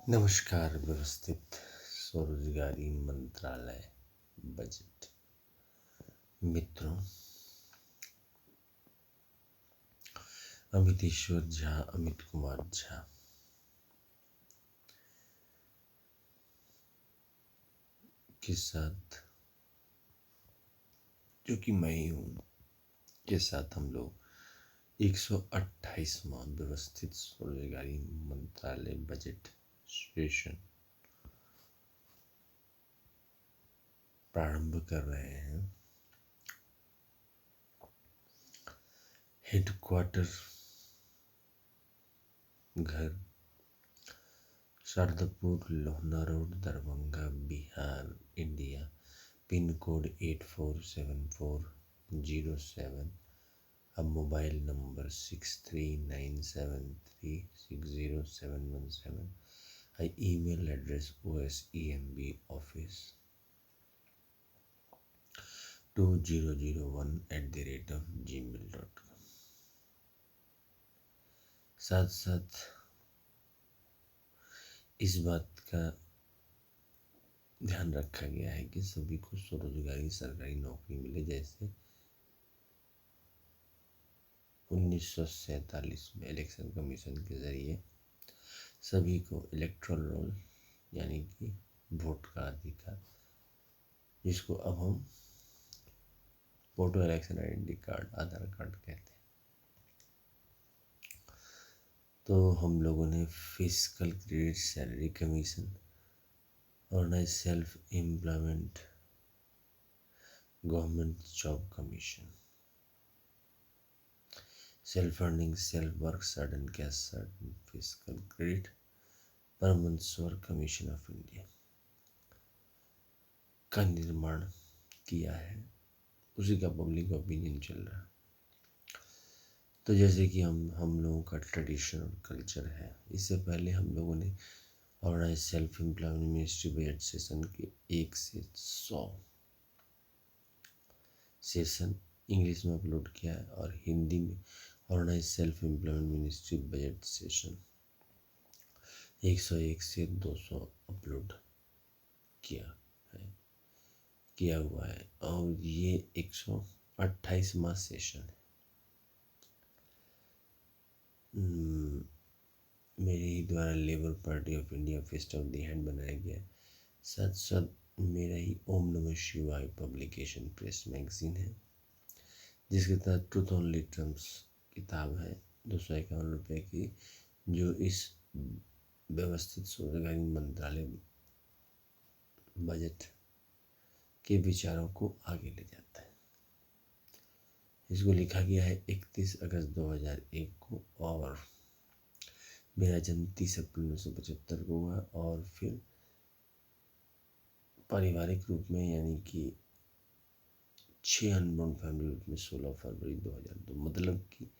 नमस्कार। व्यवस्थित स्वरोजगारी मंत्रालय बजट। मित्रों, अमितेश्वर झा, अमित कुमार झा के साथ, जो कि मैं ही हूँ, के साथ हम लोग 128वां व्यवस्थित स्वरोजगारी मंत्रालय बजट सेशन प्रारंभ कर रहे हैं। हेडक्वार्टर घर Shardapur, Lohna road, Darbhanga, Bihar, India. Pin code 847407। अब mobile number 6397360717। Email address osemb office2001@gmail.com। साथ साथ इस बात का ध्यान रखा गया है कि सभी को स्वरोजगारी सरकारी नौकरी मिले, जैसे 1947 में इलेक्शन कमीशन के जरिए सभी को इलेक्टोरल रोल यानी कि वोट का अधिकार, जिसको अब हम photo election identity card, Aadhaar card कहते हैं। तो हम लोगों ने physical credit salary commission, organise self employment government job commission, self earning self work certain cash certain physical credit, परमंसवर कमीशन ऑफ इंडिया का निर्माण किया है। उसी का पब्लिक ओपिनियन चल रहा है। तो जैसे कि हम लोगों का ट्रेडिशन और कल्चर है, इससे पहले हम लोगों ने organise self employment ministry budget session के 1 से 100 सेशन इंग्लिश में अपलोड किया है, और हिंदी में organise self employment ministry budget session 101 से 200 अपलोड किया हुआ है, और ये 128वां सेशन है। मेरे ही द्वारा labour party of India fest of the hand बनाया गया है। साथ साथ मेरा ही ओम नमः शिवाय पब्लिकेशन प्रेस मैगजीन है, जिसके तहत ट्रूथ ओनली टर्म्स किताब है 251 रुपये की, जो इस व्यवस्थित स्वरोजगारी मंत्रालय बजट के विचारों को आगे ले जाता है। इसको लिखा गया है 31 अगस्त 2001 को, और मेरा जन्म 30 अप्रैल 1975 को हुआ, और फिर पारिवारिक रूप में यानी कि 6 अनबॉर्न फैमिली रूप में 16 फरवरी 2002। मतलब कि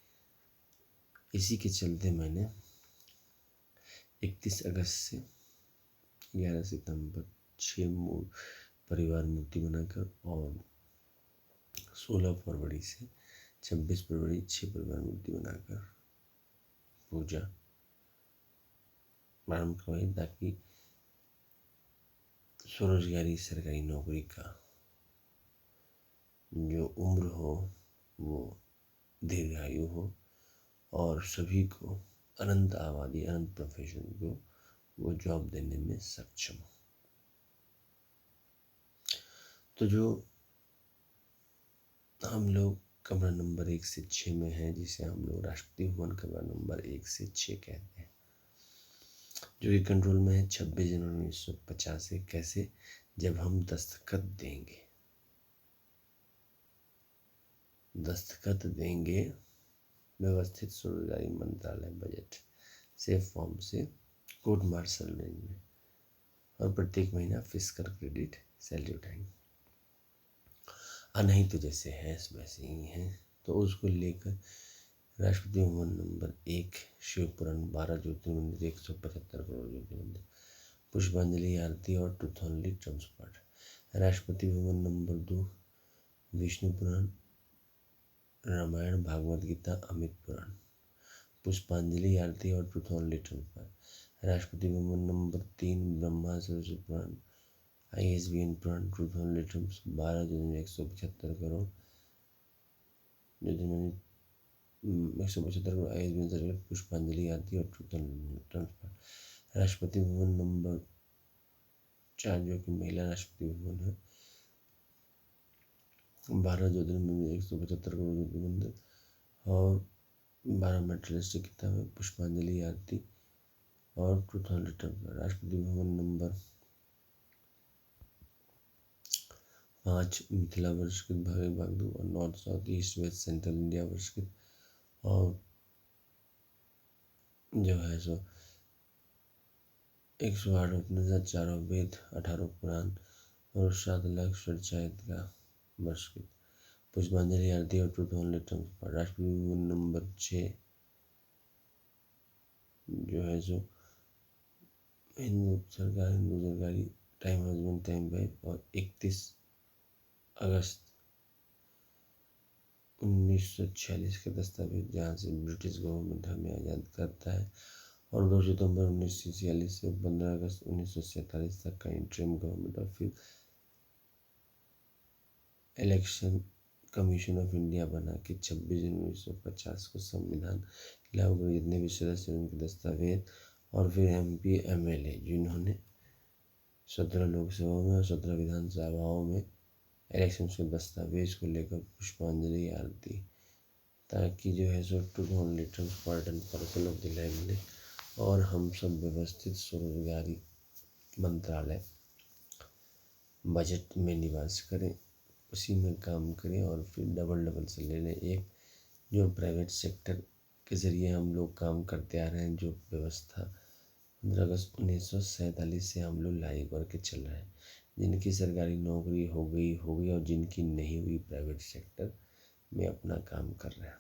इसी के चलते मैंने 31 अगस्त से 11 सितंबर 6 परिवार मूर्ति बनाकर, और 16 फरवरी से 26 फरवरी 6 परिवार मूर्ति बनाकर पूजा प्रारंभ करवाई, ताकि स्वरोजगारी सरकारी नौकरी का जो उम्र हो वो दीर्घायु हो, और सभी को अनंत आबादी, अनंत प्रोफेशन को वो जॉब देने में सक्षम हो। तो जो हम लोग कमरा नंबर 1 से 6 में है, जिसे हम लोग राष्ट्रपति भवन कमरा नंबर 1 से 6 कहते हैं, जो कि कंट्रोल में है 26 जनवरी 1950 से। कैसे? जब हम दस्तखत देंगे व्यवस्थित स्वरोजगारी मंत्रालय बजट से फॉर्म से कोर्ट मार्शल रेंज में, और प्रत्येक महीना फिजिकल क्रेडिट सैलरी उठाएंगे। नहीं तो जैसे है वैसे ही है। तो उसको लेकर राष्ट्रपति भवन नंबर 1, शिवपुराण 12 ज्योतिर्मंदिर, 175 करोड़ ज्योतिर्मंदिर, पुष्पांजलि आरती और ट्रूथ ओनली टर्म्स पाठ। राष्ट्रपति भवन नंबर 2, विष्णु पुराण, रामायण, भागवत गीता, अमित पुराण, पुष्पांजलि आरती और ट्रूथ ओनली टर्म्स पाठ। Rashtrapati Bhavan number 3, Brahma Saraswati Puran, ISBN Puran, truth on litmus, 12,175 crore, जो दिन मैंने 175 करोड़ ISBN सर्टिफिकेट, पुष्पांजलि आरती और ट्रूथ ऑन लिटम्स। राष्ट्रपति भवन नंबर 4 जो कि महिला राष्ट्रपति भवन है, 12 ज्योतिर्लिंग में 175 करोड़ ज्योति मंदिर और 12 मेटलिस्टिक किताब है, पुष्पांजलि आरती और ट्रूथ ऑन लिटम्स। राष्ट्रपति भवन नंबर 5 मिथिला वर्षकृत, भाग भाग 2 और north south east west central India वर्षकृत और जो है सो 108 उपनिषद, 4 वेद, 18 पुराण और 7 लाख षट्चायत का वर्षकृत। पुष्पांजलि आरती और ट्रूथ ऑन लिटम्स। राष्ट्रपति भवन नंबर 6 जो है सो हिंदू सरकारी टाइम हस्बैंड टाइम वाइफ और 31 अगस्त 1946 के दस्तावेज, जहाँ से ब्रिटिश गवर्नमेंट हमें आज़ाद करता है, और 2 सितंबर 1946 से 15 अगस्त 1947 तक का इंटरिम गवर्नमेंट और फिर इलेक्शन कमीशन ऑफ इंडिया बना के 26 जनवरी 1950 को संविधान लागू कर जितने भी सदस्य उनके दस्तावेज, और फिर MP MLA जिन्होंने 17 लोकसभाओं में और 17 विधानसभाओं में इलेक्शन के दस्तावेज को लेकर पुष्पांजलि आरती, ताकि जो है सो truth on litmus part and parcel of the land मिले और हम सब व्यवस्थित स्वरोजगारी मंत्रालय बजट में निवास करें, उसी में काम करें और फिर डबल से ले लें। एक जो प्राइवेट सेक्टर के ज़रिए हम लोग काम करते आ रहे हैं, जो व्यवस्था 15 अगस्त 1947 से हम लोग लागू करके चल रहे हैं, जिनकी सरकारी नौकरी हो गई और जिनकी नहीं हुई प्राइवेट सेक्टर में अपना काम कर रहे हैं,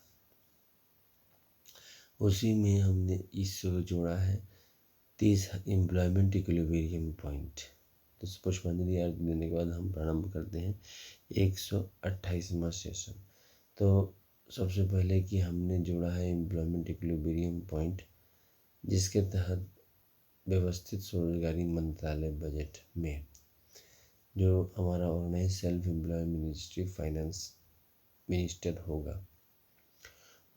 उसी में हमने इसको जोड़ा है 30 एम्प्लॉयमेंट इक्विलिब्रियम पॉइंट। तो पुष्पांजलि आरती देने के बाद हम प्रारंभ करते हैं 128वां सेशन। तो सबसे पहले कि हमने जोड़ा है एम्प्लॉयमेंट इक्विलिब्रियम पॉइंट, जिसके तहत व्यवस्थित स्वरोजगारी मंत्रालय बजट में जो हमारा organise self employ ministry finance minister होगा,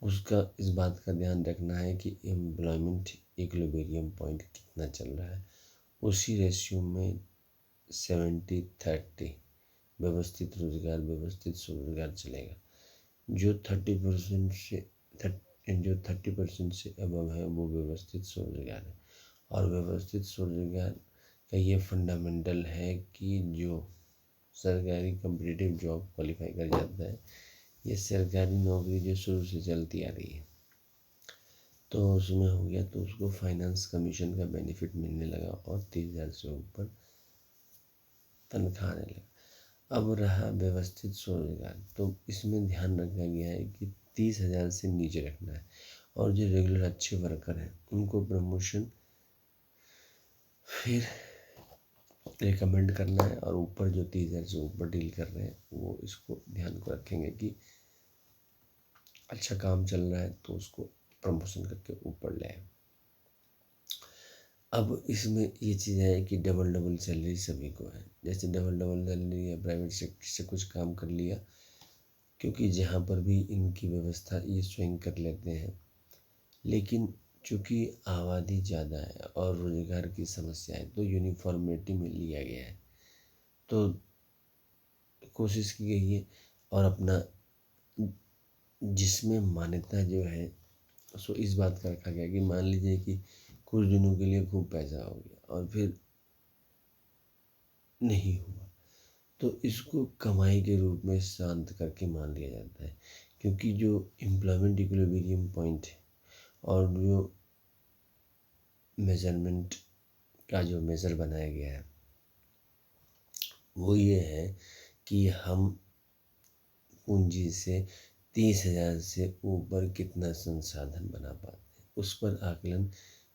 उसका इस बात का ध्यान रखना है कि एम्प्लॉयमेंट इक्विलिब्रियम पॉइंट कितना चल रहा है। उसी रेशियो में 70-30 व्यवस्थित स्वरोजगार चलेगा। जो 30% से अबव है वो व्यवस्थित स्वरोजगार है, और व्यवस्थित स्वरोजगार का ये फंडामेंटल है कि जो सरकारी कम्पिटिटिव जॉब क्वालिफाई कर जाता है, ये सरकारी नौकरी जो शुरू से चलती आ रही है, तो उसमें हो गया तो उसको फाइनेंस कमीशन का बेनिफिट मिलने लगा और 30,000 से ऊपर तनख्वाह आने लगा। अब रहा व्यवस्थित स्वरोजगार, तो इसमें ध्यान रखा गया है कि 30,000 से नीचे रखना है, और जो रेगुलर अच्छे वर्कर हैं उनको प्रमोशन फिर रिकमेंड करना है, और ऊपर जो 30,000 से ऊपर डील कर रहे हैं वो इसको ध्यान को रखेंगे कि अच्छा काम चल रहा है तो उसको प्रमोशन करके ऊपर ले आए। अब इसमें ये चीज़ है कि डबल सैलरी सभी को है, जैसे डबल सैलरी है, प्राइवेट सेक्टर से कुछ काम कर लिया, क्योंकि जहाँ पर भी इनकी व्यवस्था ये स्वयं कर लेते हैं, लेकिन चूँकि आबादी ज़्यादा है और रोजगार की समस्या है तो यूनिफॉर्मिटी में लिया गया है। तो कोशिश की गई है और अपना जिसमें मान्यता जो है सो इस बात का रखा गया कि मान लीजिए कि कुछ दिनों के लिए खूब पैसा हो गया और फिर नहीं हुआ, तो इसको कमाई के रूप में शांत करके मान लिया जाता है, क्योंकि जो एम्प्लॉयमेंट इक्विलिब्रियम पॉइंट है और जो मेजरमेंट का जो मेज़र बनाया गया है वो ये है कि हम पूंजी से 30,000 से ऊपर कितना संसाधन बना पाते हैं, उस पर आकलन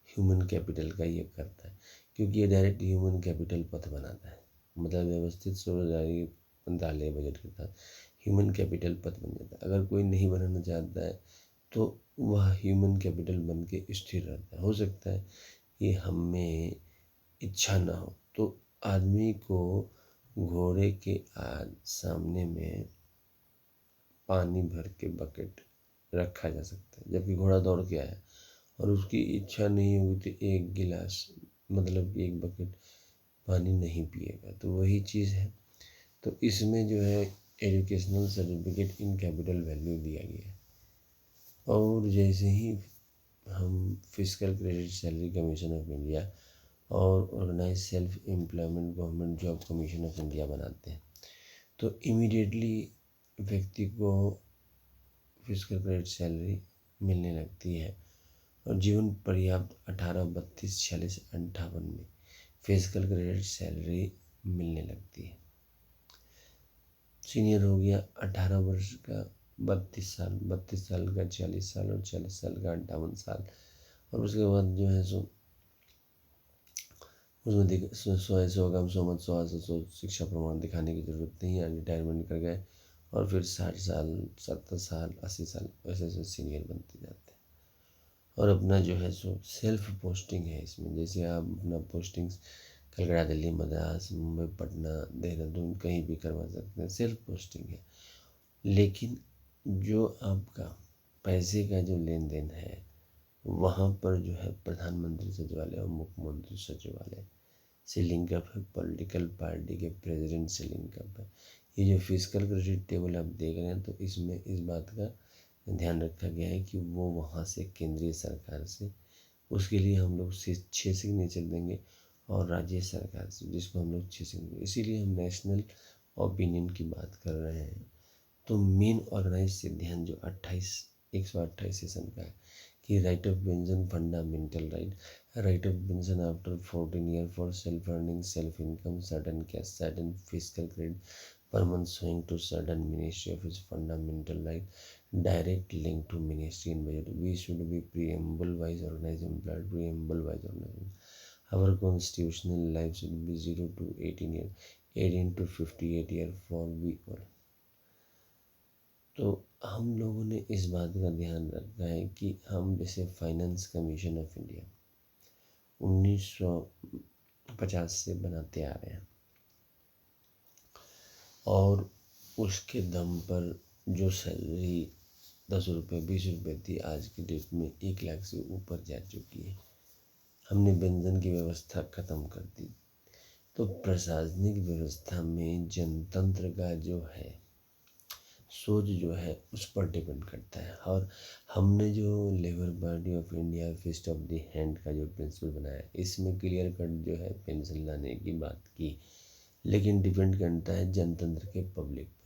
ह्यूमन कैपिटल का ये करता है, क्योंकि ये डायरेक्ट ह्यूमन कैपिटल पथ बनाता है, मतलब व्यवस्थित स्वरोजगारी मंत्रालय बजट के तहत ह्यूमन कैपिटल पथ बन जाता है। अगर कोई नहीं बनाना चाहता है तो वह ह्यूमन कैपिटल बन के स्थिर रहता है। हो सकता है ये हमें इच्छा ना हो तो आदमी को घोड़े के सामने में पानी भर के बकेट रखा जा सकता है, जबकि घोड़ा दौड़ के आया और उसकी इच्छा नहीं होगी तो एक गिलास मतलब कि एक बकेट पानी नहीं पिएगा। तो वही चीज़ है। तो इसमें जो है educational certificate in capital value दिया गया है। और जैसे ही हम physical credit salary commission of India और organise self employment government job commission of India बनाते हैं तो इमीडिएटली व्यक्ति को फिजिकल क्रेडिट सैलरी मिलने लगती है और जीवन पर्याप्त 18, 32, 46, 58 में फिजिकल क्रेडिट सैलरी मिलने लगती है। सीनियर हो गया 18 वर्ष का 32 साल, 32 साल का 40 साल और 40 साल का 58 साल। और उसके बाद जो है सो उसमें दिख 100 कम 100 मत 100 शिक्षा प्रमाण दिखाने की ज़रूरत नहीं है, रिटायरमेंट कर गए और फिर 60 साल 70 साल 80 साल वैसे वैसे सीनियर बनते जाते हैं। और अपना जो है सो सेल्फ पोस्टिंग है इसमें, जैसे आप अपना पोस्टिंग्स कलकत्ता, दिल्ली, मद्रास, मुंबई, पटना, देहरादून कहीं भी करवा सकते हैं, सेल्फ पोस्टिंग है। लेकिन जो आपका पैसे का जो लेन देन है वहाँ पर जो है प्रधानमंत्री सचिवालय और मुख्यमंत्री सचिवालय से लिंकअप है, पॉलिटिकल पार्टी के प्रेसिडेंट से लिंकअप है। ये जो फिजिकल क्रेडिट टेबल आप देख रहे हैं तो इसमें इस बात का ध्यान रखा गया है कि वो वहाँ से केंद्रीय सरकार से, उसके लिए हम लोग 6 सिग्नेचर देंगे और राज्य सरकार से जिसको हम लोग 6 सिग्नेचर, इसीलिए हम नेशनल ओपिनियन की बात कर रहे हैं। तो मेन ऑर्गेनाइज सिद्धांत जो 128 सेशन का है कि right of pension fundamental right of pension after 14 year for self earning self income certain cash certain physical credit per month showing to certain ministry of its fundamental right, direct link to ministry and budget. We should be preamble wise organized employed, preamble wise organized. Our constitutional life should be 0 to 18 year, 18 to 58 year for we all. तो हम लोगों ने इस बात का ध्यान रखा है कि हम जैसे फाइनेंस कमीशन ऑफ इंडिया 1950 से बनाते आ रहे हैं और उसके दम पर जो सैलरी 10 रुपये 20 रुपये थी आज की डेट में 1 लाख से ऊपर जा चुकी है। हमने व्यंजन की व्यवस्था ख़त्म कर दी। तो प्रशासनिक व्यवस्था में जनतंत्र का जो है सोच जो है उस पर डिपेंड करता है। और हमने जो labour party of India fist of the hand का जो प्रिंसिपल बनाया इसमें क्लियर कट जो है पेंशन लाने की बात की, लेकिन डिपेंड करता है जनतंत्र के पब्लिक पर।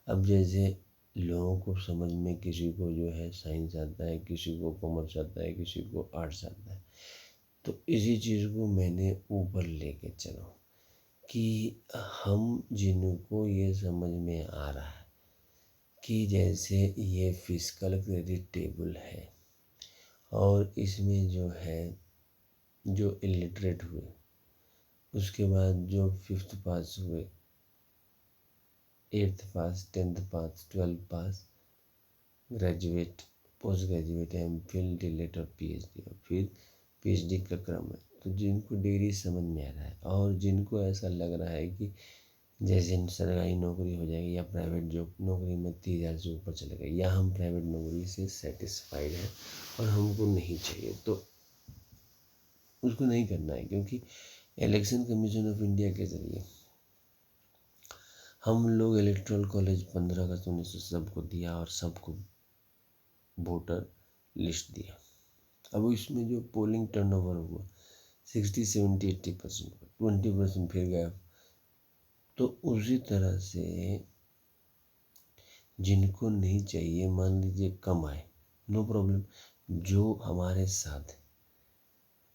अब जैसे लोगों को समझ में किसी को जो है साइंस आता है, किसी को कॉमर्स आता है, किसी को आर्ट्स आता है, तो इसी चीज़ को मैंने ऊपर लेके चलो कि हम जिनको ये समझ में आ रहा है कि जैसे ये फिजिकल क्रेडिट टेबल है और इसमें जो है जो इलिटरेट हुए उसके बाद जो 5th पास हुए, 8th पास, 10th पास, 12th पास, ग्रेजुएट, पोस्ट ग्रेजुएट, एमफिल, डीलेट और पीएचडी और फिर पीएचडी का क्रम है। तो जिनको डिग्री समझ में आ रहा है और जिनको ऐसा लग रहा है कि जैसे सरकारी नौकरी हो जाएगी या प्राइवेट जॉब नौकरी में 30,000 से ऊपर चलेगा या हम प्राइवेट नौकरी से सेटिस्फाइड हैं और हमको नहीं चाहिए, तो उसको नहीं करना है। क्योंकि इलेक्शन कमीशन ऑफ इंडिया के जरिए हम लोग इलेक्टोरल कॉलेज 15 अगस्त 1900 सबको दिया और सबको वोटर लिस्ट दिया। अब इसमें जो पोलिंग टर्नओवर हुआ 60, 70, 80%, 20% फिर गया। तो उसी तरह से जिनको नहीं चाहिए मान लीजिए कम आए, नो प्रॉब्लम, जो हमारे साथ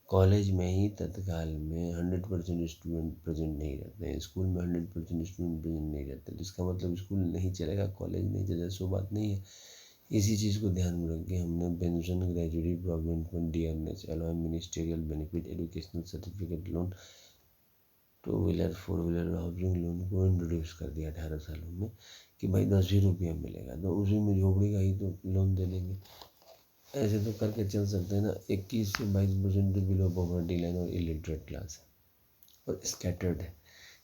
कॉलेज में ही तत्काल में 100% स्टूडेंट प्रेजेंट नहीं रहते हैं, स्कूल में 100% स्टूडेंट प्रेजेंट नहीं रहते, तो इसका मतलब स्कूल नहीं चलेगा, कॉलेज नहीं चलेगा, सो बात नहीं है। इसी चीज़ को ध्यान में रख के हमने pension, gratuity, provident fund, DRS, alloy, ministerial benefit, educational certificate loan, 2 wheeler 4 wheeler housing loan को इंट्रोड्यूस कर दिया 18 सालों में कि भाई 10 ही रुपये मिलेगा, तो उसी में झोपड़ी का ही तो लोन दे देंगे। ऐसे तो करके चल सकते हैं ना। 21 से 22% तो बिलो पॉवर्टी लाइन और इलिटरेट क्लास है और स्कैटर्ड है,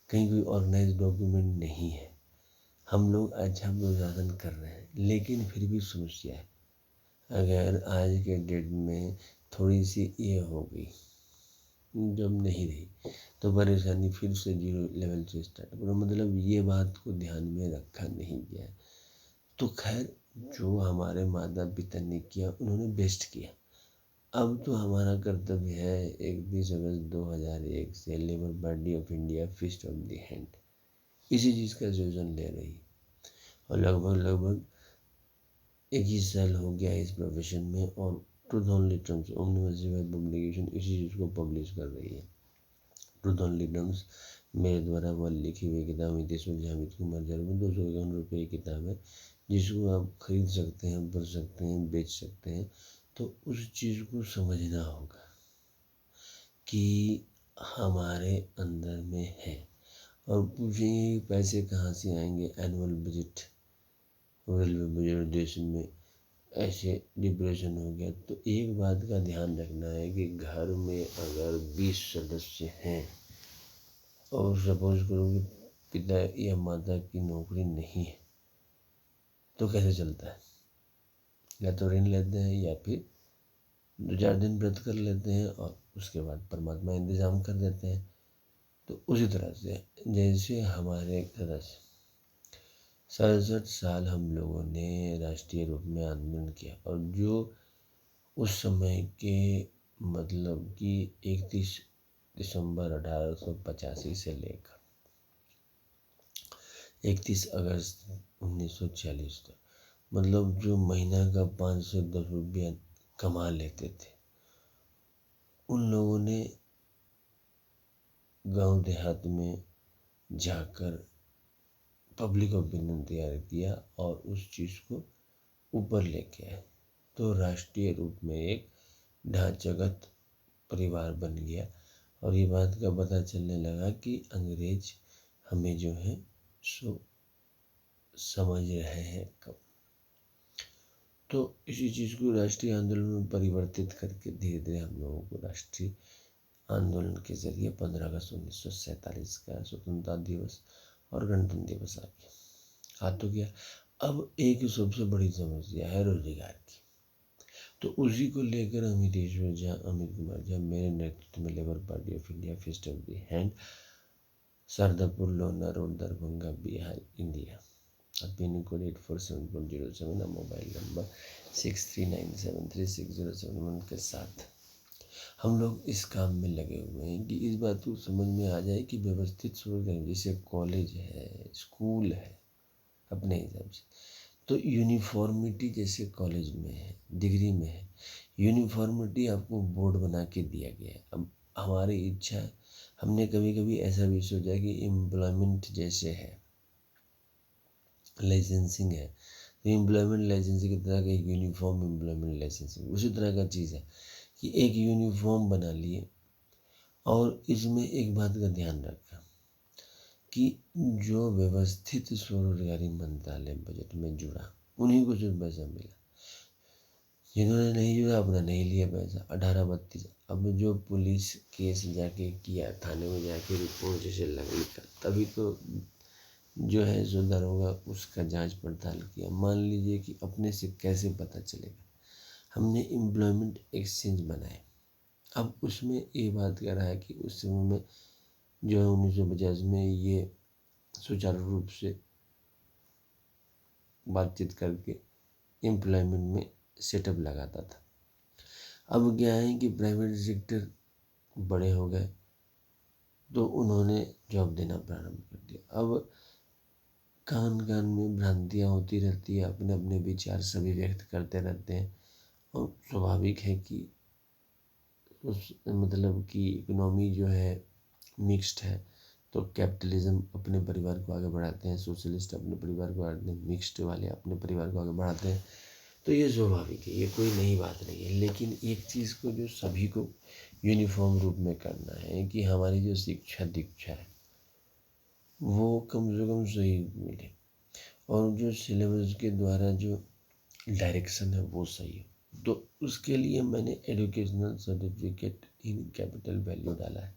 कहीं कोई ऑर्गेनाइज डॉक्यूमेंट नहीं है। हम लोग अच्छा प्रशासन कर रहे हैं, लेकिन फिर भी समस्या है। अगर आज के डेट में थोड़ी सी ये हो गई, जब नहीं रही, तो परेशानी फिर से जीरो लेवल से स्टार्ट करो। मतलब ये बात को ध्यान में रखा नहीं गया। तो खैर, जो हमारे माता पिता ने किया उन्होंने बेस्ट किया। अब तो हमारा कर्तव्य है 31 अगस्त 2001 से labour party of India fist of the hand इसी चीज़ का सजेशन ले रही है। और लगभग 21 साल हो गया इस प्रोफेशन में, और ट्रूथ ओनली टर्म्स ओमनिवर्सिटी पब्लिकेशन इसी चीज़ को पब्लिश कर रही है। ट्रूथ ओनली टर्म्स मेरे द्वारा वह लिखी हुई किताब नीतीश हामिद कुमार जरूर 251 रुपये की किताब है, जिसको आप खरीद सकते हैं, पढ़ सकते हैं, बेच सकते हैं। तो उस चीज़ को समझना होगा कि हमारे अंदर में है। और पूछेंगे पैसे कहाँ से आएंगे, एनुअल बजट, रेलवे बजट देश में ऐसे डिप्रेशन हो गया। तो एक बात का ध्यान रखना है कि घर में अगर 20 सदस्य हैं और सपोज करो कि पिता या माता की नौकरी नहीं है, तो कैसे चलता है? या तो ऋण लेते हैं या फिर 2-4 दिन व्रत कर लेते हैं और उसके बाद परमात्मा इंतजाम कर देते हैं। तो उसी तरह से जैसे हमारे घर से 67 साल हम लोगों ने राष्ट्रीय रूप में आंदोलन किया, और जो उस समय के मतलब कि 31 दिसंबर 1885 से लेकर 31 अगस्त 1940 तक, मतलब जो महीना का 5 से 10 रुपया कमा लेते थे, उन लोगों ने गांव देहात में जाकर पब्लिक ओपिनियन तैयार किया और उस चीज़ को ऊपर लेके आए। तो राष्ट्रीय रूप में एक ढांचागत परिवार बन गया, और ये बात का पता चलने लगा कि अंग्रेज हमें जो है सो समझ रहे हैं कब। तो इसी चीज़ को राष्ट्रीय आंदोलन में परिवर्तित करके धीरे धीरे हम लोगों को राष्ट्रीय आंदोलन के जरिए 15 अगस्त 1947 का स्वतंत्रता दिवस और गणतंत्र दिवस आ गया। आ तो गया। अब एक सबसे बड़ी समस्या है रोजगार की। तो उसी को लेकर अमित कुमार झा मेरे नेतृत्व में Labour party of India fist of the hand, Shardapur Lona road, Darbhanga, Bihar, India. Pin code 847407, mobile number 63973607 के साथ हम लोग इस काम में लगे हुए हैं कि इस बात को समझ में आ जाए कि व्यवस्थित स्कूल जैसे कॉलेज है, स्कूल है अपने हिसाब से, तो यूनिफॉर्मिटी जैसे कॉलेज में है, डिग्री में है, यूनिफॉर्मिटी आपको बोर्ड बना के दिया गया है। अब हमारी इच्छा है, हमने कभी कभी ऐसा भी सोचा कि एम्प्लॉयमेंट जैसे है, लाइसेंसिंग है, तो एम्प्लॉयमेंट लाइसेंसिंग की तरह का एक यूनिफॉर्म एम्प्लॉयमेंट लाइसेंसिंग उसी तरह का चीज़ है कि एक यूनिफॉर्म बना लिए। और इसमें एक बात का ध्यान रखा कि जो व्यवस्थित स्वरोजगारी मंत्रालय बजट में जुड़ा उन्हीं को सिर्फ पैसा मिला, जिन्होंने नहीं जुड़ा अपना नहीं लिया पैसा। 1832 अब जो पुलिस केस जाके किया, थाने में जाके रिपोर्ट जैसे लगी का, तभी तो जो है जो दरोगा उसका जांच पड़ताल किया। मान लीजिए कि अपने से कैसे पता चलेगा, हमने एम्प्लॉयमेंट एक्सचेंज बनाए। अब उसमें ये बात कह रहा है कि उस समय में जो है 1950 में ये सुचारू रूप से बातचीत करके एम्प्लॉयमेंट में सेटअप लगाता था। अब क्या है कि प्राइवेट सेक्टर बड़े हो गए तो उन्होंने जॉब देना प्रारंभ कर दिया। अब कान कान में भ्रांतियाँ होती रहती है, अपने अपने विचार सभी व्यक्त करते रहते हैं, और स्वाभाविक है कि उस मतलब कि इकोनॉमी जो है मिक्स्ड है, तो कैपिटलिज्म अपने परिवार को आगे बढ़ाते हैं, सोशलिस्ट अपने परिवार को बढ़ाते हैं, मिक्स्ड वाले अपने परिवार को आगे बढ़ाते हैं। तो ये स्वाभाविक है, ये कोई नई बात नहीं है। लेकिन एक चीज़ को जो सभी को यूनिफॉर्म रूप में करना है कि हमारी जो शिक्षा दीक्षा है वो कम से कम सही मिले, और जो सिलेबस के द्वारा जो डायरेक्शन है वो सही हो। तो उसके लिए मैंने educational certificate in capital value डाला है,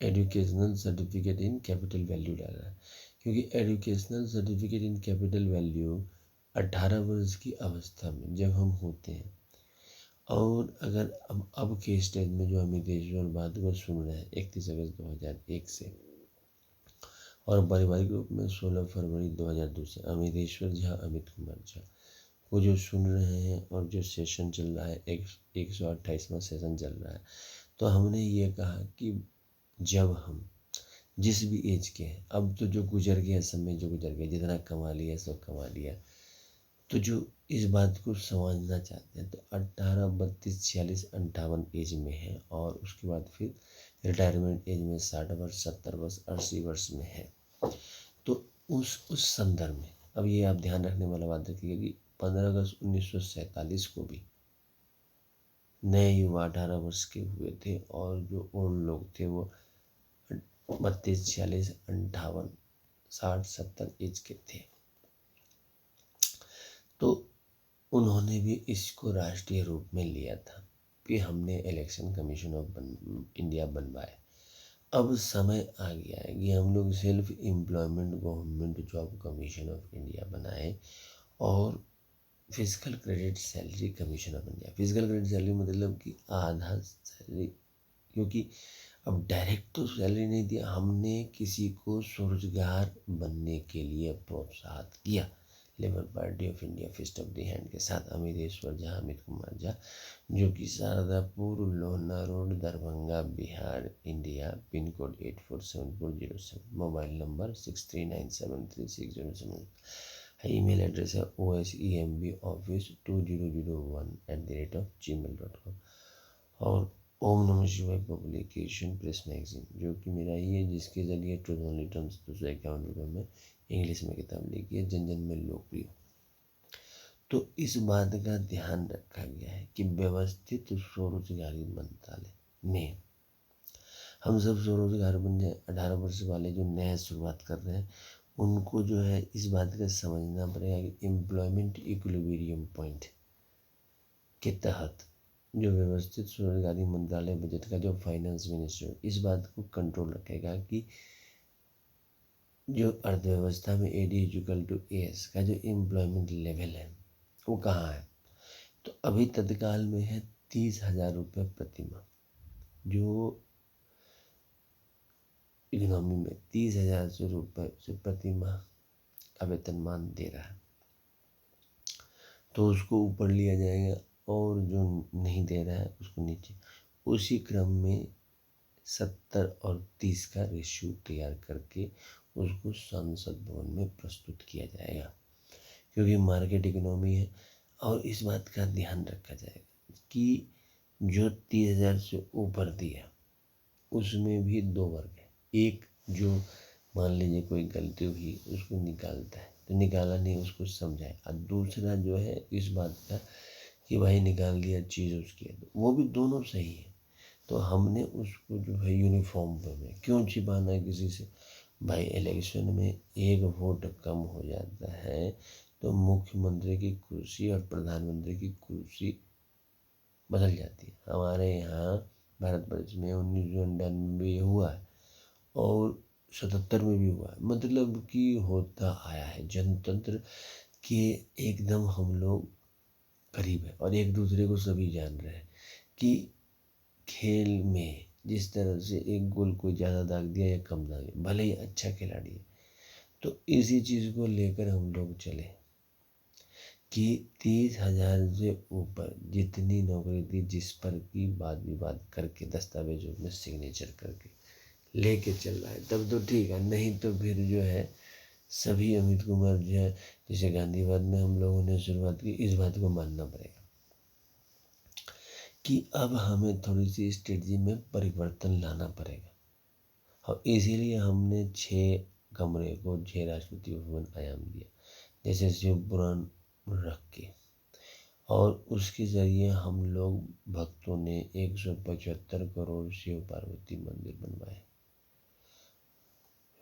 educational certificate in capital value डाला है, क्योंकि educational certificate in capital value 18 वर्ष की अवस्था में जब हम होते हैं, और अगर अब के स्टेज में जो अमितेश्वर बात को सुन रहे हैं 31 अगस्त 2001 से, और पारिवारिक रूप में 16 फरवरी 2002 से अमितेश्वर झा, अमित कुमार झा को जो सुन रहे हैं, और जो सेशन चल रहा है 128वां सेशन चल रहा है, तो हमने ये कहा कि जब हम जिस भी एज के हैं, अब तो जो गुजर गया समय, जो गुजर गया, जितना कमा लिया सब कमा लिया, तो जो इस बात को समझना चाहते हैं तो 18, 32, 46, 58 एज में है, और उसके बाद फिर रिटायरमेंट एज में 60 वर्ष, 70 वर्ष, 80 वर्ष में है। तो उस संदर्भ में अब ये आप ध्यान रखने वाला बात रखिए कि 15 अगस्त 1947 को भी नए युवा 18 वर्ष के हुए थे, और जो ओल्ड लोग थे वो 32, 46, 58, 60, 70 एज के थे। तो उन्होंने भी इसको राष्ट्रीय रूप में लिया था। फिर हमने इलेक्शन कमीशन ऑफ इंडिया बनवाया। अब समय आ गया है कि हम लोग self employment government job commission of India बनाए, और physical credit salary commission of India. Physical credit salary मतलब कि आधा सैलरी, क्योंकि अब डायरेक्ट तो सैलरी नहीं दिया, हमने किसी को स्वरोजगार बनने के लिए प्रोत्साहित किया। Labour party of India fist of the hand के साथ अमितेश्वर झा, अमित कुमार झा, जो कि Sharadapur, Lohna road, Darbhanga, Bihar, India, pin code 847407, mobile number 63973607, email address है osemboffice2001@gmail.com, और ओम नमः शिवाय पब्लिकेशन प्रेस मैगजीन, जो कि मेरा ही है, जिसके जरिए ट्रूथ ओनली टर्म्स 251 में इंग्लिश में किताब लिखी है, जन जन में लोकप्रिय। तो इस बात का ध्यान रखा गया है कि व्यवस्थित स्वरोजगारी मंत्रालय में हम सब स्वरोजगार बन जाए। 18 वर्ष वाले जो नया शुरुआत कर रहे हैं उनको जो है इस बात का समझना पड़ेगा कि एम्प्लॉयमेंट इक्विलिब्रियम पॉइंट के तहत जो व्यवस्थित स्वरोजगारी मंत्रालय बजट का जो फाइनेंस मिनिस्टर इस बात को कंट्रोल रखेगा कि जो अर्थव्यवस्था में AD=AS का जो एम्प्लॉयमेंट लेवल है वो कहाँ है। तो अभी तत्काल में है 30,000 रुपये प्रति माह, जो इकोनॉमी में 30,000 रुपये से प्रति माह का वेतनमान दे रहा है, तो उसको ऊपर लिया जाएगा, और जो नहीं दे रहा है उसको नीचे। उसी क्रम में 70 और 30 का रेशियो तैयार करके उसको संसद भवन में प्रस्तुत किया जाएगा, क्योंकि मार्केट इकोनॉमी है। और इस बात का ध्यान रखा जाएगा कि जो 30,000 से ऊपर दिया उसमें भी 2 वर्ग है। एक जो मान लीजिए कोई गलती हुई उसको निकालता है, तो निकाला नहीं उसको समझाए, और दूसरा जो है इस बात का कि भाई निकाल दिया चीज़ उसकी है, तो वो भी दोनों सही है। तो हमने उसको जो है यूनिफॉर्म में क्यों छिपाना है किसी से। भाई इलेक्शन में एक वोट कम हो जाता है तो मुख्यमंत्री की कुर्सी और प्रधानमंत्री की कुर्सी बदल जाती है। हमारे यहाँ भारत वर्ष में 1999 हुआ है, और 77 में भी हुआ है, मतलब कि होता आया है। जनतंत्र के एकदम हम लोग करीब है, और एक दूसरे को सभी जान रहे हैं कि खेल में जिस तरह से एक गोल कोई ज़्यादा दाग दिया या कम दाग दिया, भले ही अच्छा खिलाड़ी है, तो इसी चीज़ को लेकर हम लोग चले कि 30,000 से ऊपर जितनी नौकरी थी जिस पर की वाद विवाद करके दस्तावेजों में सिग्नेचर करके लेके चल रहा है तब तो ठीक है, नहीं तो फिर जो है सभी अमित कुमार जो है, जैसे गांधीवाद में हम लोगों ने शुरुआत की, इस बात को मानना पड़ेगा कि अब हमें थोड़ी सी स्ट्रेटजी में परिवर्तन लाना पड़ेगा। और इसीलिए हमने 6 कमरे को 6 राष्ट्रपति भवन आयाम दिया, जैसे शिव पुराण रख के, और उसके ज़रिए हम लोग भक्तों ने 175 करोड़ शिव पार्वती मंदिर बनवाए।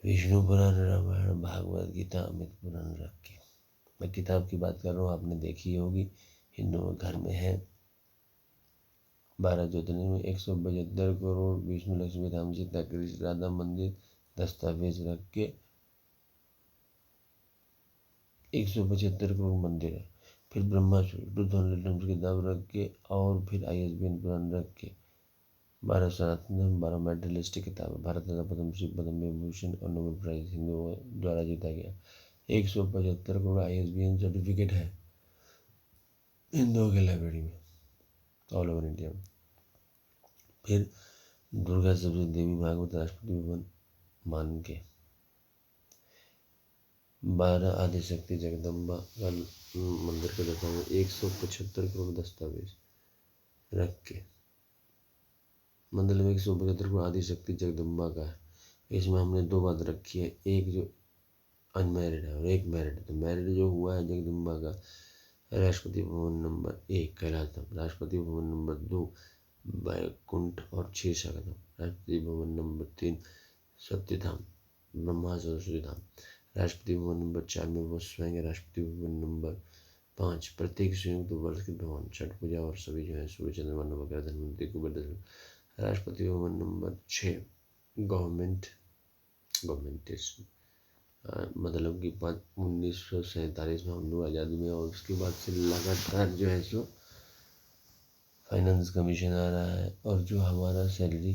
विष्णु पुराण, रामायण, भागवत गीता, अमित पुराण रख के। मैं किताब की बात कर रहा हूँ, आपने देखी होगी, हिंदुओं के घर में है। 12 ज्योतिर्लिंग में 172 करोड़, विष्णु लक्ष्मी राम सीता कृष्ण राधा मंदिर दस्तावेज रख के 175 करोड़ मंदिर है। फिर ब्रह्मा सूत्र 200 किताब रख के, और फिर ISBN पुराण रख के 12 सनातन धर्म, 12 मेडलिस्टिक किताब, भारत रत्न पद्मश्री पद्म विभूषण और नोबेल प्राइज हिंदुओं द्वारा जीता गया। 175 करोड़ ISBN सर्टिफिकेट है हिंदुओं के लाइब्रेरी में ऑल ओवर इंडिया में। फिर दुर्गा सप्तशती देवी भागवत राष्ट्रपति भवन मान के 12 आदिशक्ति जगदम्बा का मंदिर का दस्तावेज 175 करोड़ दस्तावेज रख के, मतलब 175 करोड़ आदिशक्ति जगदम्बा का है। इसमें हमने दो बात रखी है, एक जो अनमैरिड है और एक मैरिड है। तो मैरिड जो हुआ है जगदम्बा का राष्ट्रपति भवन नंबर 1 कैलाश धाम, राष्ट्रपति भवन नंबर 2 बैकुंठ और क्षीरसागर धाम, राष्ट्रपति भवन नंबर 3 सत्यधाम ब्रह्मा सरस्वती धाम, राष्ट्रपति भवन नंबर 4 में वो स्वयं, राष्ट्रपति भवन नंबर 5 प्रत्येक संयुक्त वर्ष के भवन, छठ पूजा और सभी जो है सूर्य चंद्रमा नवग्रह धनवंतरि कुबेर दशरथ, राष्ट्रपति भवन नंबर 6 गवर्नमेंट मतलब कि 1947 में हम लोग आज़ादी में, और उसके बाद से लगातार जो है सो फाइनेंस कमीशन आ रहा है। और जो हमारा सैलरी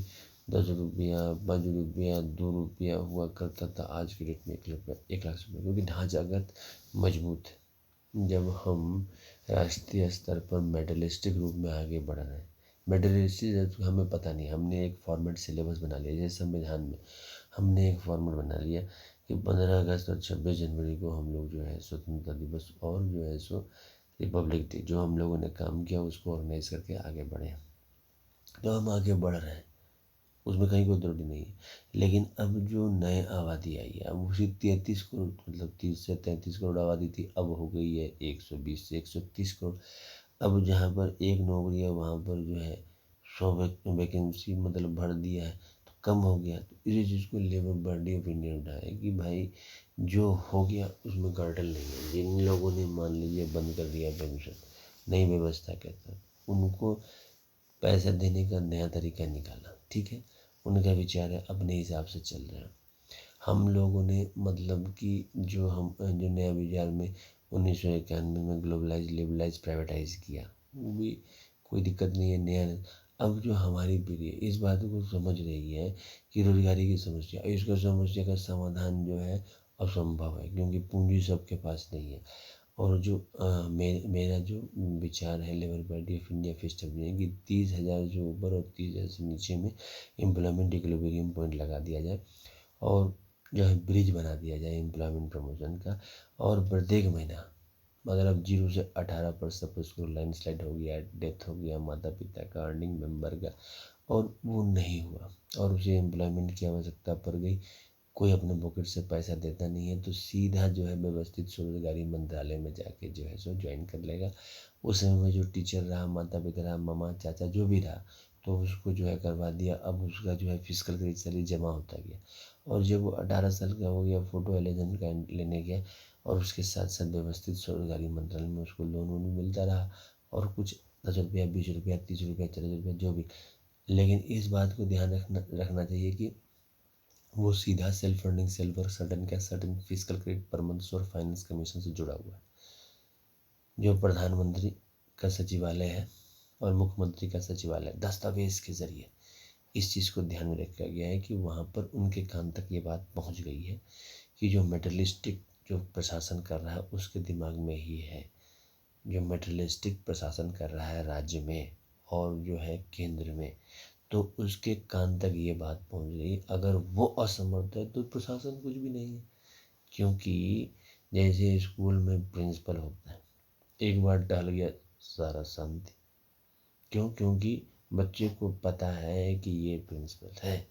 10 रुपया 5 रुपया 2 रुपया हुआ करता था, आज की डेट में 1 लाख रुपये, क्योंकि ढांचागत मजबूत है। जब हम राष्ट्रीय स्तर पर मेडलिस्टिक रूप में आगे बढ़ रहे हैं, मेडलिस्टिक हमें पता नहीं, हमने एक फॉर्मेट सिलेबस बना लिया। जैसे संविधान में हमने एक फॉर्मेट बना लिया कि 15 अगस्त और 26 जनवरी को हम लोग जो है स्वतंत्रता दिवस और जो है सो रिपब्लिक डे, जो हम लोगों ने काम किया उसको ऑर्गेनाइज करके आगे बढ़े। तो हम आगे बढ़ रहे हैं, उसमें कहीं कोई त्रुटि नहीं है। लेकिन अब जो नए आबादी आई है, अब उसी 33 करोड़, मतलब 30 से 33 करोड़ आबादी थी, अब हो गई है 120 से 130 करोड़। अब जहाँ पर एक नौकरी है वहाँ पर जो है 100 वैकेंसी मतलब भर दिया है, तो कम हो गया। तो इसी चीज़ को लेबर बॉडी ऑफ इंडिया उठाया कि भाई जो हो गया उसमें गर्डल नहीं है। जिन लोगों ने मान लीजिए बंद कर दिया पेंशन, नई व्यवस्था के तहत उनको पैसा देने का नया तरीका निकाला, ठीक है, उनका विचार है, अपने हिसाब से चल रहे हैं। हम लोगों ने मतलब कि जो नया विचार में 1991 में ग्लोबलाइज लिबरलाइज प्राइवेटाइज किया, वो भी कोई दिक्कत नहीं है, नया नहीं। अब जो हमारी पीढ़ी है इस बात को समझ रही है कि रोजगारी की समस्या, इसका समस्या का समाधान जो है असंभव है, क्योंकि पूंजी सबके पास नहीं है। और जो मेरा जो विचार है labour party of India fist कि 30,000 जो ऊपर और 30,000 से नीचे में एम्प्लॉयमेंट इक्विलिब्रियम पॉइंट लगा दिया जाए, और जो है ब्रिज बना दिया जाए एम्प्लॉयमेंट प्रमोशन का। और प्रत्येक महीना मतलब 0 से 18 पर सपोज को लाइन स्लाइड हो गया, डेथ हो गया माता पिता का, अर्निंग मेंबर का, और वो नहीं हुआ और उसे एम्प्लॉयमेंट की आवश्यकता पड़ गई, कोई अपने पॉकेट से पैसा देता नहीं है, तो सीधा जो है व्यवस्थित स्वरोजगारी मंत्रालय में जाके जो है सो ज्वाइन कर लेगा। उस समय में जो टीचर रहा, माता पिता रहा, मामा चाचा जो भी रहा, तो उसको जो है करवा दिया। अब उसका जो है फिजिकल क्रेडिट सैलरी जमा होता गया, और जब वो 18 साल का हो गया फोटो एलेजन का लेने गया, और उसके साथ साथ व्यवस्थित स्वरोजगारी मंत्रालय में उसको लोन वोन भी मिलता रहा, और कुछ 10 रुपया 20 रुपया 30 रुपया 40 रुपया जो भी। लेकिन इस बात को ध्यान रखना चाहिए कि वो सीधा self funding self work certain physical credit per month और फाइनेंस कमीशन से जुड़ा हुआ है। जो प्रधानमंत्री का सचिवालय है और मुख्यमंत्री का सचिवालय दस्तावेज के जरिए इस चीज़ को ध्यान में रखा गया है कि वहाँ पर उनके कान तक ये बात पहुँच गई है कि जो मेटलिस्टिक जो प्रशासन कर रहा है उसके दिमाग में ही है, जो मेटलिस्टिक प्रशासन कर रहा है राज्य में और जो है केंद्र में, तो उसके कान तक ये बात पहुंच गई। अगर वो असमर्थ है तो प्रशासन कुछ भी नहीं है। क्योंकि जैसे स्कूल में प्रिंसिपल होता है, एक बार डाल गया सारा शांति, क्योंकि बच्चे को पता है कि ये प्रिंसिपल है।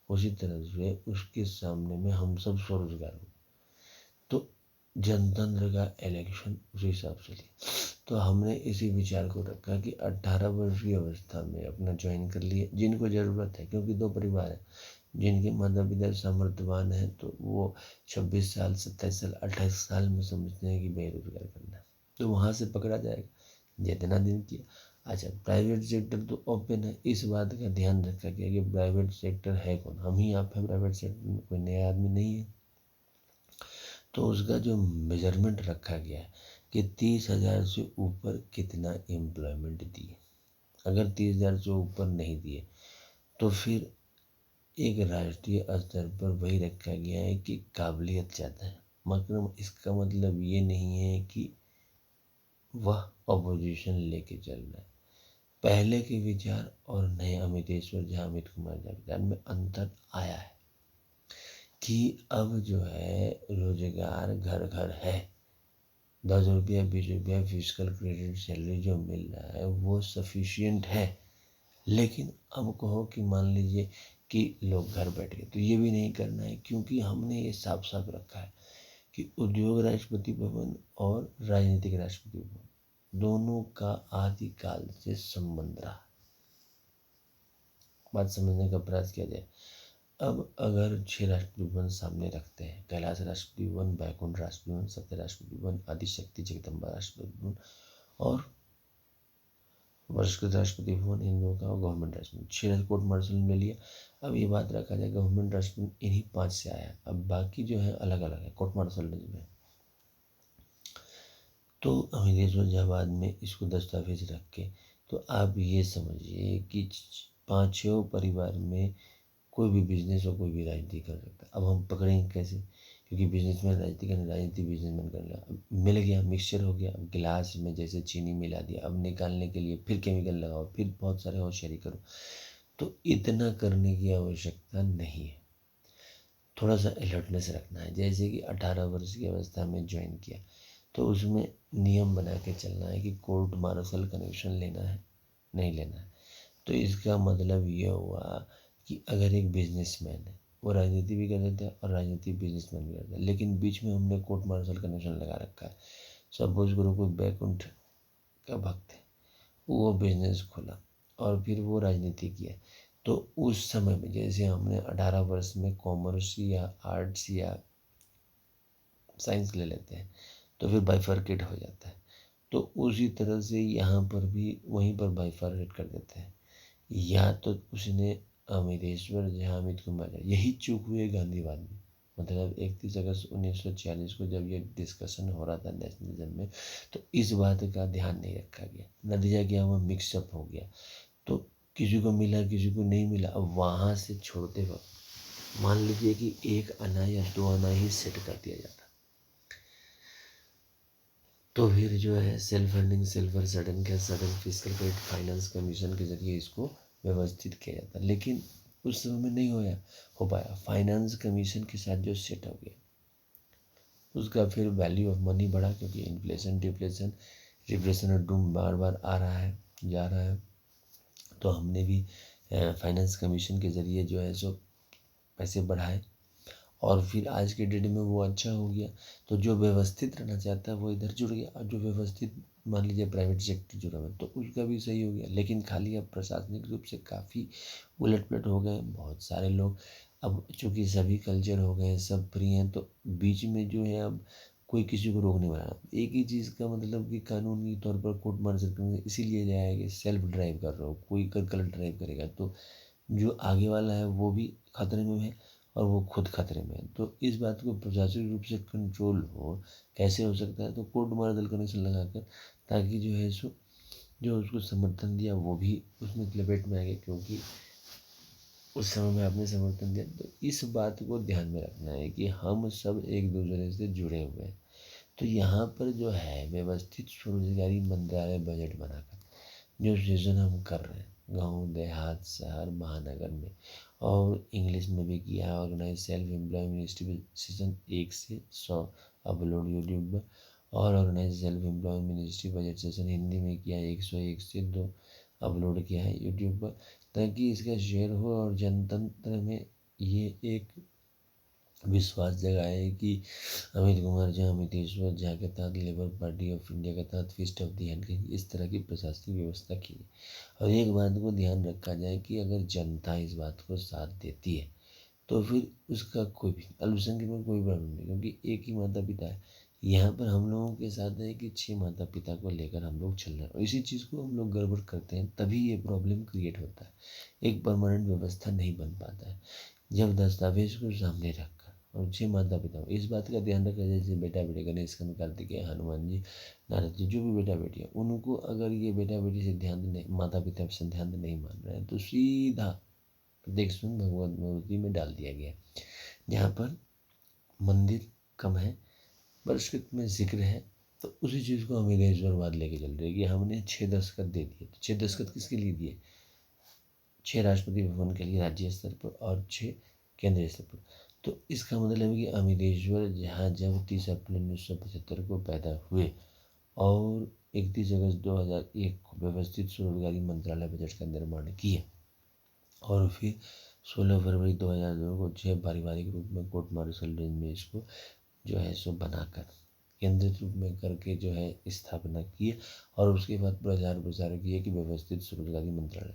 उसी तरह से उसके सामने में हम सब स्वरोजगार हो, तो जनतंत्र का इलेक्शन उसी हिसाब से लिया। तो हमने इसी विचार को रखा कि 18 वर्ष की अवस्था में अपना ज्वाइन कर लिए जिनको ज़रूरत है, क्योंकि 2 परिवार है, जिनके माता पिता सामर्थ्यवान है तो वो 26 साल 27 साल 28 साल में समझते हैं कि बेरोजगार करना है, तो वहाँ से पकड़ा जाएगा। जितना दिन किया। अच्छा, प्राइवेट सेक्टर तो ओपन है, इस बात का ध्यान रखा गया कि प्राइवेट सेक्टर है कौन, हम ही आप हैं प्राइवेट सेक्टर में, कोई नया आदमी नहीं है। तो उसका जो मेजरमेंट रखा गया है कि 30,000 से ऊपर कितना एम्प्लॉयमेंट दिए। अगर 30,000 से ऊपर नहीं दिए तो फिर एक राष्ट्रीय स्तर पर वही रखा गया है कि काबिलियत ज़्यादा है। मतलब इसका मतलब ये नहीं है कि वह अपोजिशन लेके चल रहा है। पहले के विचार और नए अमितेश्वर झा, अमित कुमार झा विचार में अंतर आया है कि अब जो है रोजगार घर घर है। 10 रुपया 20 रुपया फिजिकल क्रेडिट सैलरी जो मिल रहा है वो सफिशियंट है। लेकिन अब कहो कि मान लीजिए कि लोग घर बैठ गए, तो ये भी नहीं करना है, क्योंकि हमने ये साफ साफ रखा है कि उद्योग राष्ट्रपति भवन और राजनीतिक राष्ट्रपति भवन दोनों का आदिकाल से संबंध रहा। बात समझने का प्रयास किया जाए। अब अगर 6 राष्ट्रपति भवन सामने रखते हैं, कैलाश राष्ट्रपति भवन, बैकुंठ राष्ट्रपति भवन, सत्य राष्ट्रपति भवन, आदिशक्ति जगदम्बा राष्ट्रपति भवन और वर्षकृत राष्ट्रपति भवन, इन लोगों का गवर्नमेंट राष्ट्रपति, 6 कोर्ट मार्शल में लिया। अब ये बात रखा जाए गवर्नमेंट राष्ट्रपति इन्हीं 5 से आया, अब बाकी जो है अलग अलग है कोर्ट मार्शल में। तो अमीरेजाबाद में इसको दस्तावेज रख के तो आप ये समझिए कि 5-6 परिवार में कोई भी बिजनेस और कोई भी राजनीति कर सकता है। अब हम पकड़ेंगे कैसे, क्योंकि बिजनेसमैन राजनीति करने, राजनीति बिजनेसमैन कर लिया, अब मिल गया, मिक्सचर हो गया। अब गिलास में जैसे चीनी मिला दिया, अब निकालने के लिए फिर केमिकल लगाओ, फिर बहुत सारे होशियारी करो। तो इतना करने की आवश्यकता नहीं है। थोड़ा सा अलर्टनेस रखना है। जैसे कि 18 वर्ष की अवस्था में ज्वाइन किया तो उसमें नियम बना के चलना है कि कोर्ट मार्शल कनेक्शन लेना है नहीं लेना है। तो इसका मतलब ये हुआ कि अगर एक बिजनेसमैन है वो राजनीति भी कर सकता है और राजनीति बिजनेसमैन भी करता है, लेकिन बीच में हमने कोर्ट मार्शल कनेक्शन लगा रखा है। सपोज करो कोई बैकुंठ का भक्त है, वो बिजनेस खोला और फिर वो राजनीति किया, तो उस समय में जैसे हमने 18 वर्ष में कॉमर्स या आर्ट्स या साइंस ले लेते हैं तो फिर बाइफर्केट हो जाता है। तो उसी तरह से यहाँ पर भी वहीं पर बाइफर्केट कर देते हैं। या तो उसने अमितेश्वर झा, अमित कुमार झा, यही चूक हुई है गांधीवाद में। मतलब 31 अगस्त 1946 को जब ये डिस्कशन हो रहा था नेशनलिज्म में, तो इस बात का ध्यान नहीं रखा गया। नतीजा क्या हुआ, मिक्सअप हो गया। तो किसी को मिला किसी को नहीं मिला। अब वहाँ से छोड़ते वक्त मान लीजिए कि 1 आना या 2 आना ही सेट कर दिया जाता, तो फिर जो है सेल्फ फंडिंग, सिल्वर सडन क्या sudden physical credit finance commission के जरिए इसको व्यवस्थित किया जाता। लेकिन उस समय में नहीं हो पाया। फाइनेंस कमीशन के साथ जो सेट हो गया उसका फिर वैल्यू ऑफ मनी बढ़ा, क्योंकि इन्फ्लेशन डिफ्लेशन रिफ्लेशन और डूम बार बार आ रहा है जा रहा है। तो हमने भी फाइनेंस कमीशन के ज़रिए जो है सो पैसे बढ़ाए और फिर आज के डेट में वो अच्छा हो गया। तो जो व्यवस्थित रहना चाहता है वो इधर जुड़ गया, और जो व्यवस्थित मान लीजिए प्राइवेट सेक्टर जुड़ा हुआ है तो उसका भी सही हो गया। लेकिन खाली अब प्रशासनिक रूप से काफ़ी उलटपलट हो गए। बहुत सारे लोग अब चूँकि सभी कल्चर हो गए, सब फ्री हैं, तो बीच में जो है अब कोई किसी को रोक नहीं पा रहा। एक ही चीज़ का मतलब कि कानूनी तौर पर कोर्ट मार्शल करने इसीलिए जाएगा कि सेल्फ ड्राइव कर रहा हो, कोई गलत ड्राइव करेगा तो जो आगे वाला है वो भी खतरे में है और वो खुद खतरे में है। तो इस बात को प्रशासनिक रूप से कंट्रोल हो, कैसे हो सकता है, तो कोर्ट मार्शल कनेक्शन लगाकर, ताकि जो है सो जो उसको समर्थन दिया वो भी उसमें लपेट में आ गया, क्योंकि उस समय में आपने समर्थन दिया। तो इस बात को ध्यान में रखना है कि हम सब एक दूसरे से जुड़े हुए हैं। तो यहाँ पर जो है व्यवस्थित स्वरोजगारी मंत्रालय बजट बनाकर जो सृजन हम कर रहे हैं गांव देहात शहर महानगर में, और इंग्लिश में भी किया है। Organise self employ ministry season 1 से 100 अपलोड यूट्यूब पर, और organise self employ ministry budget session Hindi में किया है 101 से 2 अपलोड किया है यूट्यूब पर, ताकि इसका शेयर हो और जनतंत्र में ये एक विश्वास जगाए कि अमित कुमार झा, अमितेश्वर झा के तहत लेबर पार्टी ऑफ इंडिया के तहत फीस्ट ऑफ द हैंड की इस तरह की प्रशासनिक व्यवस्था की है। और एक बात को ध्यान रखा जाए कि अगर जनता इस बात को साथ देती है तो फिर उसका कोई भी अल्पसंख्यक में कोई प्रॉब्लम नहीं, क्योंकि एक ही माता पिता है। यहाँ पर हम लोगों के साथ है कि 6 माता-पिता को लेकर हम लोग चल रहे हैं और इसी चीज़ को हम लोग गड़बड़ करते हैं, तभी ये प्रॉब्लम क्रिएट होता है। एक परमानेंट व्यवस्था नहीं बन पाता है। जब दस्तावेज़ को सामने रखकर और 6 माता-पिता इस बात का ध्यान रखें, जैसे बेटा-बेटी गणेश, स्कंद, कार्तिकेय, हनुमान जी, नारद जी, जो भी बेटा-बेटी है, उनको अगर ये बेटा-बेटी से ध्यान नहीं, माता-पिता से ध्यान नहीं मान रहे हैं, तो सीधा प्रत्येक स्वयं भगवत मूर्ति में डाल दिया गया है। जहाँ पर मंदिर कम है, परिष्कृत में जिक्र है, तो उसी चीज़ को हम इधर लेके चल रहे हैं कि हमने 6 दस्तखत दे दिए। तो 6 दस्तखत किसके लिए दिए? 6 राष्ट्रपति भवन के लिए राज्य स्तर पर और 6 केंद्रीय स्तर पर। तो इसका मतलब है कि अमिलेश्वर जहाँ जब 30 अप्रैल 1975 को पैदा हुए और 31 अगस्त 2001 को व्यवस्थित स्वरोजगारी मंत्रालय बजट का निर्माण किया और फिर 16 फरवरी 2002 को 6 पारिवारिक रूप में कोर्ट मार्शल रेंज में इसको जो है सो बनाकर केंद्रित रूप में करके जो है स्थापना की और उसके बाद प्रचार प्रसार किए कि व्यवस्थित स्वरोजगारी मंत्रालय।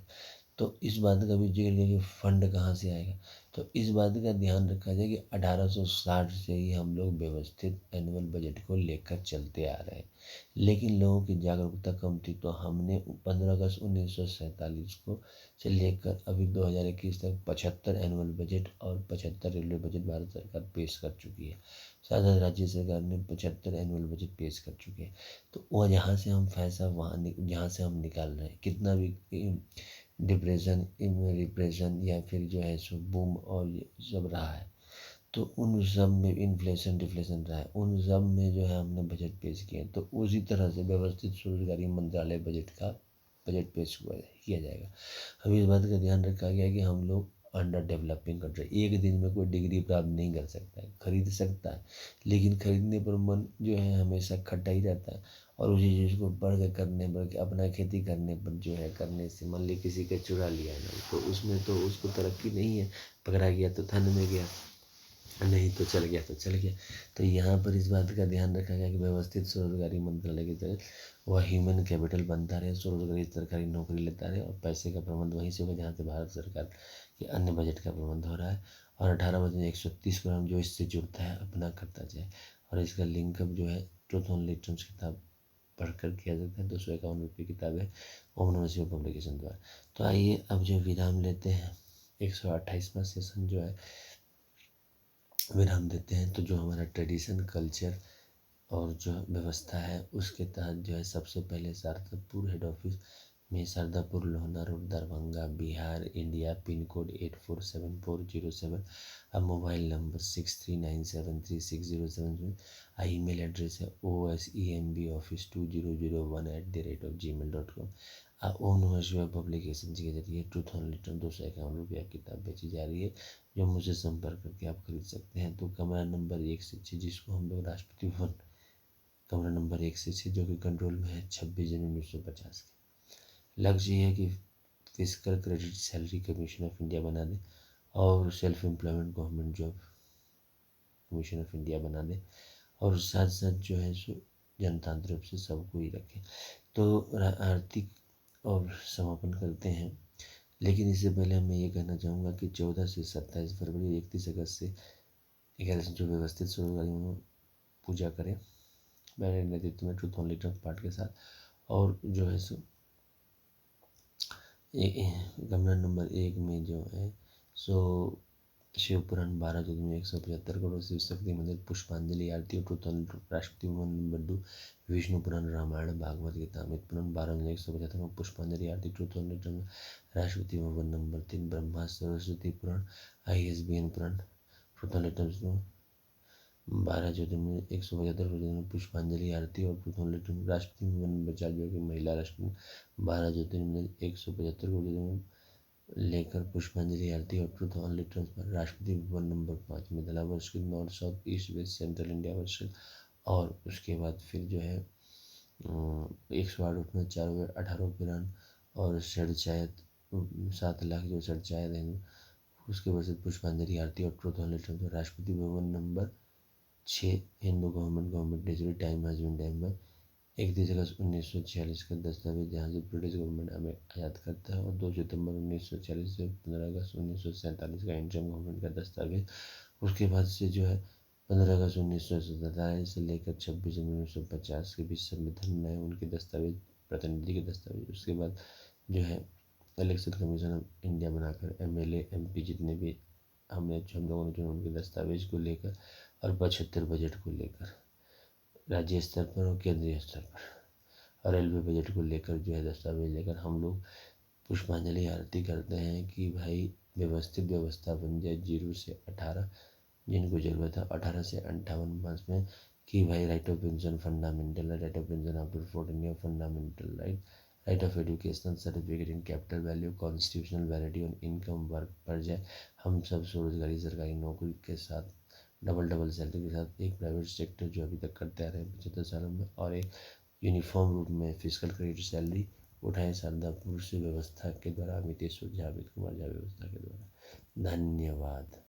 तो इस बात का भी जिक्र किया कि फंड कहाँ से आएगा, तो इस बात का ध्यान रखा जाए कि 1860 से ही हम लोग व्यवस्थित एनुअल बजट को लेकर चलते आ रहे हैं, लेकिन लोगों की जागरूकता कम थी। तो हमने 15 अगस्त 1947 को से लेकर अभी 2021 तक 75 एनुअल बजट और 75 रेलवे बजट भारत सरकार पेश कर चुकी है। साथ साथ राज्य सरकार ने 75 एनुअल बजट पेश कर चुके हैं। तो वह जहाँ से हम पैसा जहाँ से हम निकाल रहे हैं, कितना भी डिप्रेशन रिप्रेशन या फिर जो है सो बूम और ये सब रहा है, तो उन सब में इन्फ्लेशन डिफ्लेशन रहा है, उन सब में जो है हमने बजट पेश किए। तो उसी तरह से व्यवस्थित स्वरोजगारी मंत्रालय बजट का बजट पेश किया जाएगा। अभी इस बात का ध्यान रखा गया कि हम लोग अंडर डेवलपिंग कंट्री, एक दिन में कोई डिग्री प्राप्त नहीं कर सकता है, खरीद सकता है, लेकिन खरीदने पर मन जो है हमेशा खट्टा ही रहता है और उसी चीज़ को बढ़ के करने पर अपना खेती करने पर जो है करने से मान ली किसी का चुरा लिया ना, तो उसमें तो उसको तरक्की नहीं है, पकड़ा गया तो थाने में गया, नहीं तो चल गया तो चल गया। तो यहाँ पर इस बात का ध्यान रखा गया कि व्यवस्थित स्वरोजगारी मंत्रालय के तहत वह ह्यूमन कैपिटल बनता रहे, स्वरोजगारी सरकारी नौकरी लेता रहे और पैसे का प्रबंध वहीं से हो जहाँ से भारत सरकार के अन्य बजट का प्रबंध हो रहा है और 18 बजे 130 ग्राम जो इससे जुड़ता है अपना करता जाए। और इसका लिंकअप जो है ट्रूथ ओनली टर्म्स किताब पढ़कर किया जाता है। 251 रुपये किताब है, ओम नमः शिवाय पब्लिकेशन द्वारा। तो आइए अब जो विराम लेते हैं, 128वां सेशन जो है विराम देते हैं। तो जो हमारा ट्रेडिशन कल्चर और जो व्यवस्था है उसके तहत जो है सबसे पहले शारदापुर हेड ऑफिस में, Shardapur Lohna road Darbhanga Bihar India, pin code 847407 और मोबाइल नंबर 63973607। ईमेल एड्रेस है osemboffice2001@gmail.com। ओम नमः शिवाय पब्लिकेशन के जरिए ट्रूथ ऑन लिटन 251 रुपया किताब बेची जा रही है, जो मुझे संपर्क करके आप खरीद सकते हैं। तो कमरा नंबर 1 से 6 जिसको हम लोग राष्ट्रपति भवन कमरा नंबर 1 से 6 जो कि कंट्रोल में है, 26 जनवरी 1950 के। लक्ष्य ये है कि physical credit salary commission of India बना दें और self employment government job commission of India बना दें और साथ साथ जो है सो जनतांत्रिक रूप से सबको ही रखें। तो आर्थिक और समापन करते हैं, लेकिन इससे पहले मैं ये कहना चाहूँगा कि 14 से 27 फरवरी 31 अगस्त से 11 से जो व्यवस्थित स्वरोजगारी पूजा करें मेरे नेतृत्व में ट्रूथ ओनली ट्रस्ट पार्ट के साथ। और जो है सो कमरा नंबर 1 में जो है सो शिव पुराण 12 ज्योति में 175 करोड़ शिव शक्ति मंदिर पुष्पांजलि आरती और ट्रूथ ओनली राष्ट्रपति भवन नंबर 2 विष्णु पुराण रामायण भागवत गीता अमृत पुराण 12 में 175 पुष्पांजलि आरती ट्रूथ ओनली राष्ट्रपति Bhavan number 3 Brahma Saraswati Puran ISBN Puran truth only 12 ज्योतिर्लिंग 175 ज्योतिर्लिंग पुष्पांजलि आरती और ट्रूथ ओनली राष्ट्रपति भवन नंबर 4 जो कि महिला राष्ट्रपति 12 ज्योतिर्लिंग 175 ज्योतिर्लिंग लेकर पुष्पांजलि आरती और ट्रूथ ओनली राष्ट्रपति भवन नंबर 5 मिथिला वर्ष के north south east west central India वर्ष। और उसके बाद फिर जो है 108 उठना 4 18 पिरान और षडचायत 7 लाख जो षडचायत हैं उसके बाद से पुष्पांजलि आरती और ट्रूथ ओनली राष्ट्रपति Bhavan number 6 Hindu government digital time husband time में 31 अगस्त 1946 का दस्तावेज जहाँ से ब्रिटिश गवर्नमेंट हमें आज़ाद करता है और 2 सितंबर 1946 से 15 अगस्त 1947 का इंडियन गवर्नमेंट का दस्तावेज। उसके बाद से जो है 15 अगस्त 1947 से लेकर 26 जनवरी 1950 के बीच संविधान नए उनके दस्तावेज प्रतिनिधि के दस्तावेज। उसके बाद जो है इलेक्शन कमीशन ऑफ इंडिया बनाकर एमएलए एमपी जितने भी हम लोगों ने चुने उनके दस्तावेज को लेकर और 75 बजट को लेकर राज्य स्तर पर और केंद्रीय स्तर पर और रेलवे बजट को लेकर जो है दस्तावेज लेकर हम लोग पुष्पांजलि आरती करते हैं कि भाई व्यवस्थित व्यवस्था बन जाए 0 से 18 जिनको ज़रूरत है 18 से 58 में कि भाई राइट ऑफ पेंशन फंडामेंटल है, right of pension after 14 year fundamental right, right of educational certificate in capital value constitutional validity on income work पर जाए। हम सब स्वरोजगारी सरकारी नौकरी के साथ डबल सैलरी के साथ एक प्राइवेट सेक्टर जो अभी तक करते आ रहे हैं 75 सालों में और एक यूनिफॉर्म रूप में फिजिकल क्रेडिट सैलरी उठाएं शारदापुर से व्यवस्था के द्वारा अमितेश जावेद कुमार झा व्यवस्था के द्वारा। धन्यवाद।